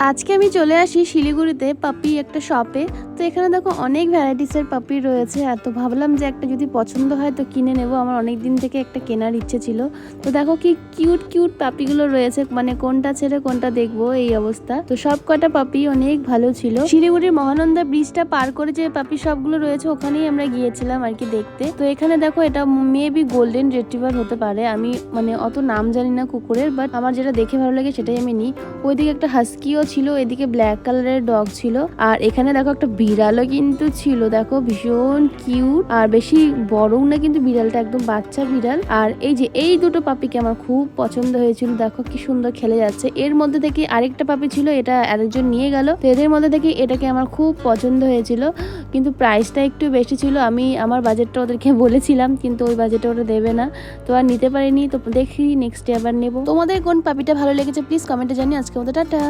আজকে আমি চলে আসি শিলিগুড়িতে পাপি একটা শপে। তো এখানে দেখো অনেক ভ্যারাইটিসের পাপি রয়েছে। আর তো ভাবলাম যে একটা যদি পছন্দ হয় তো কিনে নেব, আমার অনেক দিন থেকে একটা কেনার ইচ্ছে ছিল। তো দেখো কি কিউট কিউট পাপিগুলো রয়েছে, মানে কোনটা ছেড়ে কোনটা দেখবো এই অবস্থা। তো সব কটা পাপি অনেক ভালো ছিল। শিলিগুড়ির মহানন্দা ব্রিজটা পার করে যে পাপি সবগুলো রয়েছে ওখানেই আমরা গিয়েছিলাম আর কি দেখতে। তো এখানে দেখো এটা মেবি গোল্ডেন রিট্রিভার হতে পারে, আমি মানে অত নাম জানি না কুকুরের, বাট আমার যেটা দেখে ভালো লাগে সেটাই আমি নিই। ওইদিকে একটা হাস্কিও ছিল, এদিকে ব্ল্যাক কালারের ডগ ছিল, আর এখানে দেখো একটা বিড়ালও কিন্তু ছিল। দেখো ভীষণ কিউট, আর বেশি বড়ও না কিন্তু বিড়ালটা, একদম বাচ্চা বিড়াল। আর এই যে এই দুটো পাপিকে আমার খুব পছন্দ হয়েছিল, দেখো কি সুন্দর খেলে যাচ্ছে। এর মধ্যে থেকে আরেকটা পাপি ছিল, এটা আরেকজন নিয়ে গেল। তো এদের মধ্যে থেকে এটাকে আমার খুব পছন্দ হয়েছিল, কিন্তু প্রাইসটা একটু বেশি ছিল। আমি আমার বাজেটটা ওদেরকে বলেছিলাম, কিন্তু ওই বাজেটে ওরা দেবে না, তো আর নিতে পারিনি। তো দেখি নেক্সট ডে আবার নেবো। তোমাদের কোন পাপিটা ভালো লেগেছে প্লিজ কমেন্টে জানিয়ে। আজকে মতো টাটা।